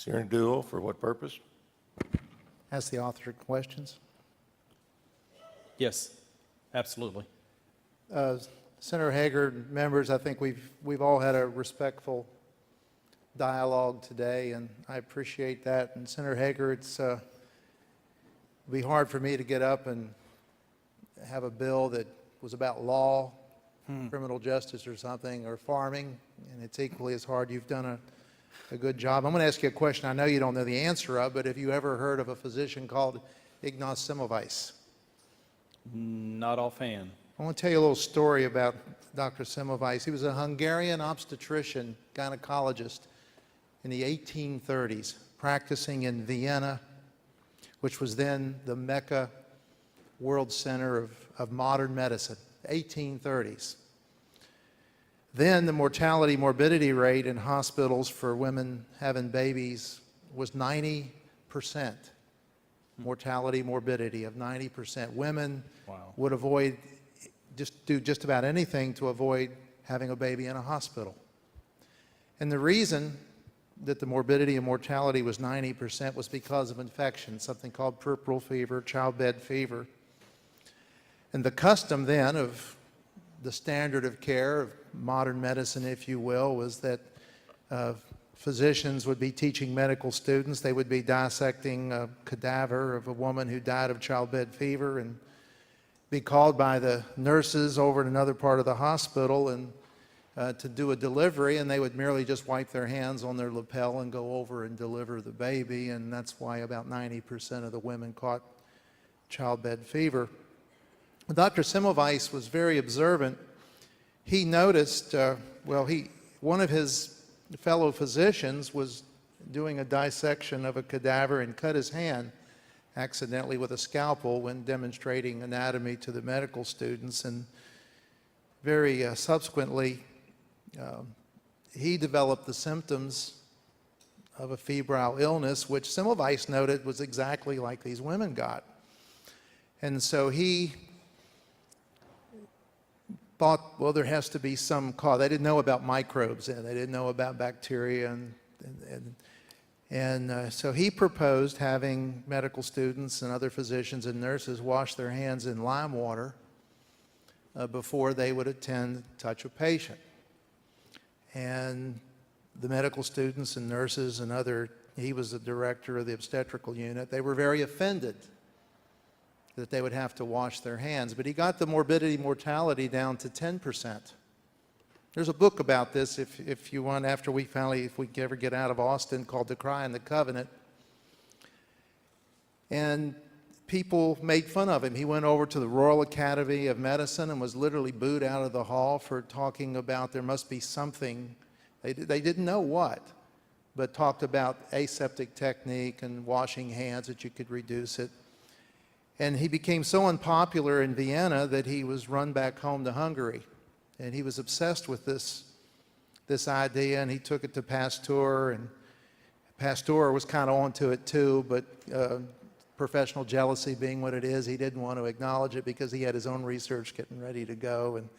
Senator Deuell, for what purpose? Ask the author of questions. Yes, absolutely. Senator Hager, members, I think we've all had a respectful dialogue today, and I appreciate that. And Senator Hager, it'd be hard for me to get up and have a bill that was about law, criminal justice or something, or farming, and it's equally as hard. You've done a good job. I'm going to ask you a question I know you don't know the answer of, but have you ever heard of a physician called Ignaz Semmelweis? Not offhand. I want to tell you a little story about Dr. Semmelweis. He was a Hungarian obstetrician, gynecologist in the 1830s, practicing in Vienna, which was then the Mecca World Center of modern medicine, 1830s. Then the mortality morbidity rate in hospitals for women having babies was 90%. Mortality morbidity of 90%. Women would avoid, do just about anything to avoid having a baby in a hospital. And the reason that the morbidity and mortality was 90% was because of infection, something called puerperal fever, childbed fever. And the custom then of the standard of care of modern medicine, if you will, was that physicians would be teaching medical students. They would be dissecting a cadaver of a woman who died of childbed fever and be called by the nurses over in another part of the hospital and to do a delivery, and they would merely just wipe their hands on their lapel and go over and deliver the baby, and that's why about 90% of the women caught childbed fever. Dr. Semmelweis was very observant. He noticed, one of his fellow physicians was doing a dissection of a cadaver and cut his hand accidentally with a scalpel when demonstrating anatomy to the medical students, and very subsequently he developed the symptoms of a febrile illness, which Semmelweis noted was exactly like these women got. And so he thought, well, there has to be some cause. They didn't know about microbes, and they didn't know about bacteria, and so he proposed having medical students and other physicians and nurses wash their hands in lime water before they would touch a patient. And the medical students and nurses and he was the director of the obstetrical unit, they were very offended that they would have to wash their hands. But he got the morbidity mortality down to 10%. There's a book about this if you want, after we ever get out of Austin, called The Cry and the Covenant. And people made fun of him. He went over to the Royal Academy of Medicine and was literally booed out of the hall for talking about there must be something, they didn't know what, but talked about aseptic technique and washing hands that you could reduce it. And he became so unpopular in Vienna that he was run back home to Hungary. And he was obsessed with this idea, and he took it to Pasteur, and Pasteur was kind of onto it too, but professional jealousy being what it is, he didn't want to acknowledge it because he had his own research getting ready to go. And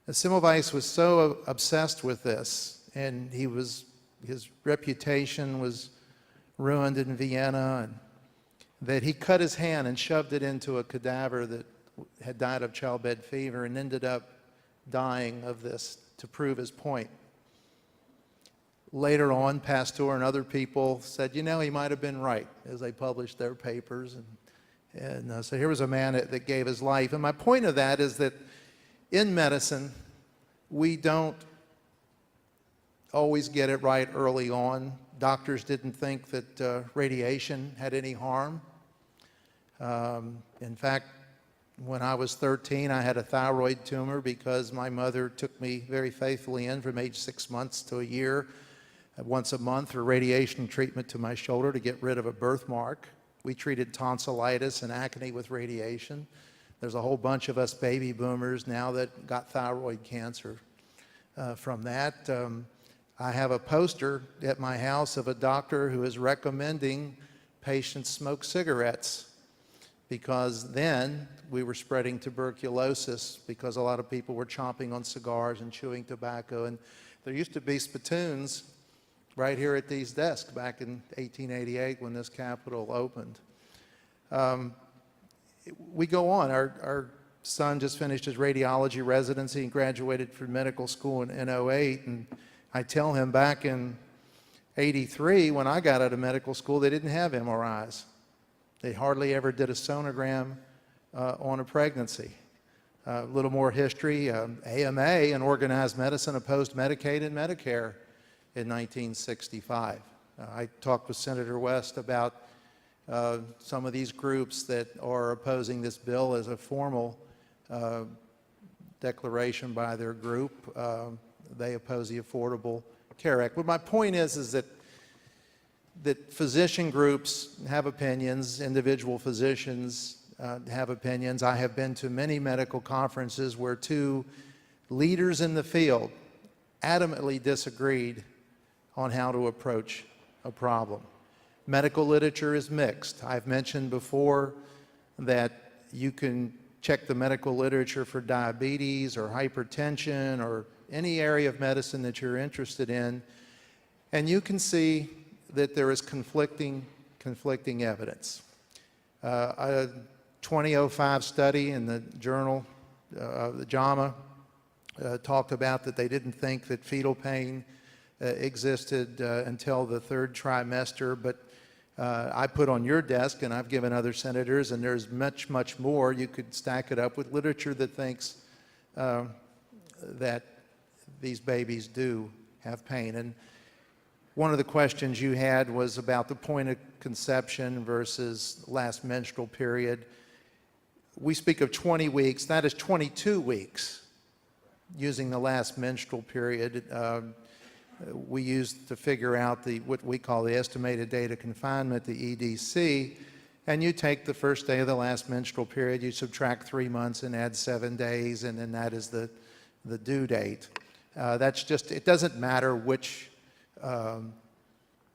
Semmelweis was so obsessed with this, and his reputation was ruined in Vienna, and that he cut his hand and shoved it into a cadaver that had died of childbed fever and ended up dying of this to prove his point. Later on, Pasteur and other people said, you know, he might have been right, as they published their papers. And so here was a man that gave his life. And my point of that is that in medicine, we don't always get it right early on. Doctors didn't think that radiation had any harm. In fact, when I was 13, I had a thyroid tumor because my mother took me very faithfully in from age 6 months to a year, once a month for radiation treatment to my shoulder to get rid of a birthmark. We treated tonsillitis and acne with radiation. There's a whole bunch of us baby boomers now that got thyroid cancer from that. I have a poster at my house of a doctor who is recommending patients smoke cigarettes because then we were spreading tuberculosis because a lot of people were chomping on cigars and chewing tobacco. And there used to be spittoons right here at these desks back in 1888 when this Capitol opened. We go on. Our son just finished his radiology residency and graduated from medical school in '08, and I tell him back in '83 when I got out of medical school, they didn't have MRIs. They hardly ever did a sonogram on a pregnancy. A little more history, AMA and organized medicine opposed Medicaid and Medicare in 1965. I talked with Senator West about some of these groups that are opposing this bill as a formal declaration by their group. They oppose the Affordable Care Act. But my point is that physician groups have opinions, individual physicians have opinions. I have been to many medical conferences where two leaders in the field adamantly disagreed on how to approach a problem. Medical literature is mixed. I've mentioned before that you can check the medical literature for diabetes or hypertension or any area of medicine that you're interested in, and you can see that there is conflicting evidence. A 2005 study in the journal, the JAMA, talked about that they didn't think that fetal pain existed until the third trimester, but I put on your desk, and I've given other senators, and there's much, much more. You could stack it up with literature that thinks that these babies do have pain. And one of the questions you had was about the point of conception versus last menstrual period. We speak of 20 weeks. That is 22 weeks using the last menstrual period. We used to figure out what we call the estimated date of confinement, the EDC, and you take the first day of the last menstrual period, you subtract 3 months and add 7 days, and then that is the due date. That's just, it doesn't matter which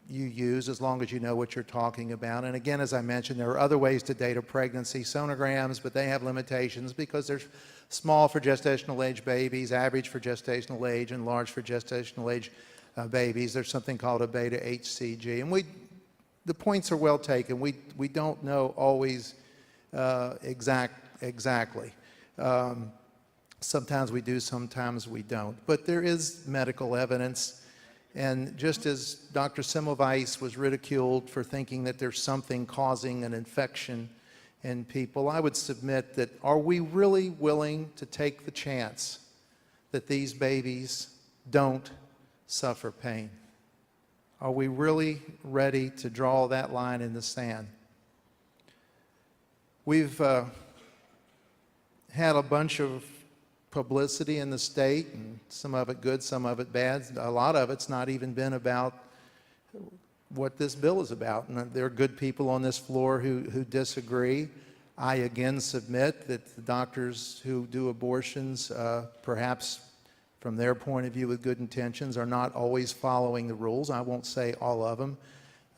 you use as long as you know what you're talking about. And again, as I mentioned, there are other ways to date a pregnancy, sonograms, but they have limitations because they're small for gestational age babies, average for gestational age, and large for gestational age babies. There's something called a beta HCG. And the points are well taken. We don't know always exactly. Sometimes we do, sometimes we don't. But there is medical evidence. And just as Dr. Semmelweis was ridiculed for thinking that there's something causing an infection in people, I would submit that, are we really willing to take the chance that these babies don't suffer pain? Are we really ready to draw that line in the sand? We've had a bunch of publicity in the state, and some of it good, some of it bad. A lot of it's not even been about what this bill is about. And there are good people on this floor who disagree. I again submit that the doctors who do abortions, perhaps from their point of view with good intentions, are not always following the rules. I won't say all of them.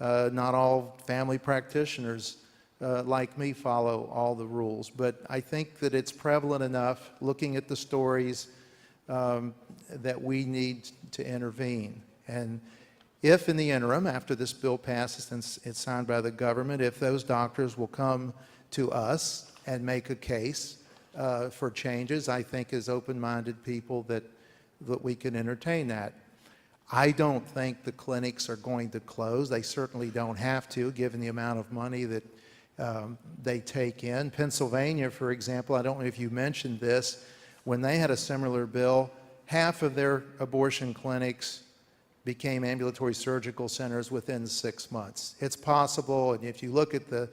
Not all family practitioners like me follow all the rules, but I think that it's prevalent enough, looking at the stories, that we need to intervene. And if in the interim, after this bill passes and it's signed by the government, if those doctors will come to us and make a case for changes, I think as open-minded people that we can entertain that. I don't think the clinics are going to close. They certainly don't have to, given the amount of money that they take in. Pennsylvania, for example, I don't know if you mentioned this, when they had a similar bill, half of their abortion clinics became ambulatory surgical centers within 6 months. It's possible, and if you look at the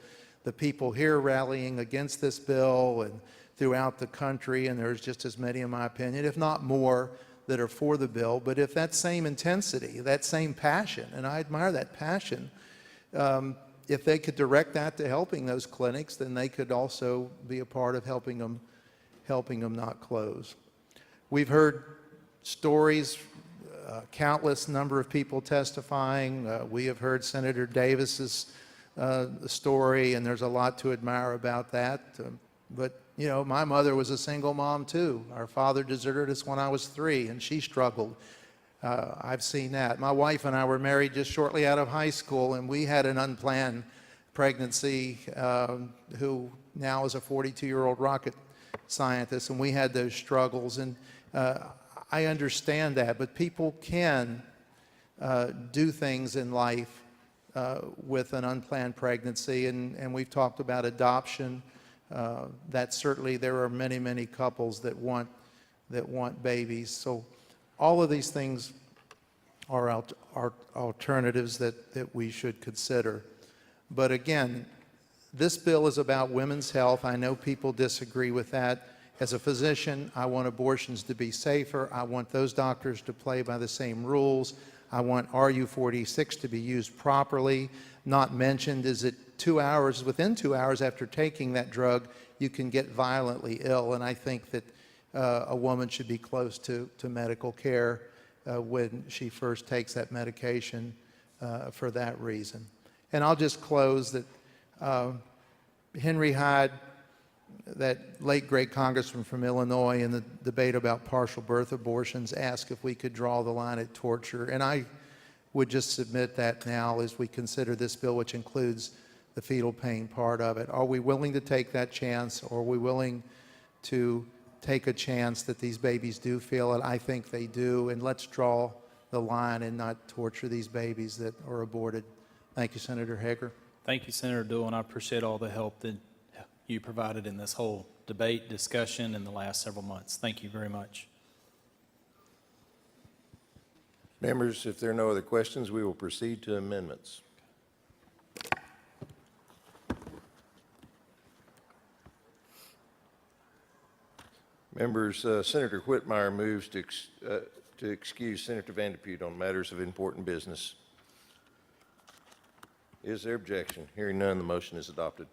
people here rallying against this bill and throughout the country, and there's just as many, in my opinion, if not more, that are for the bill, but if that same intensity, that same passion, and I admire that passion, if they could direct that to helping those clinics, then they could also be a part of helping them not close. We've heard stories, countless number of people testifying. We have heard Senator Davis's story, and there's a lot to admire about that. But you know, my mother was a single mom too. Our father deserted us when I was 3, and she struggled I've seen that. My wife and I were married just shortly out of high school, and we had an unplanned pregnancy who now is a 42-year-old rocket scientist, and we had those struggles. And I understand that, but people can do things in life with an unplanned pregnancy, and we've talked about adoption. That certainly there are many, many couples that want babies. So all of these things are alternatives that we should consider. But again, this bill is about women's health. I know people disagree with that. As a physician, I want abortions to be safer. I want those doctors to play by the same rules. I want RU46 to be used properly. Not mentioned is that within 2 hours after taking that drug, you can get violently ill. And I think that a woman should be close to medical care when she first takes that medication for that reason. And I'll just close that Henry Hyde, that late great congressman from Illinois, in the debate about partial birth abortions, asked if we could draw the line at torture. And I would just submit that now as we consider this bill, which includes the fetal pain part of it. Are we willing to take that chance, or are we willing to take a chance that these babies do feel it? I think they do, and let's draw the line and not torture these babies that are aborted. Thank you, Senator Hager. Thank you, Senator Deuell, and I appreciate all the help that you provided in this whole debate, discussion in the last several months. Thank you very much. Members, if there are no other questions, we will proceed to amendments. Members, Senator Whitmire moves to excuse Senator Vanderpute on matters of important business. Is there objection? Hearing none, the motion is adopted.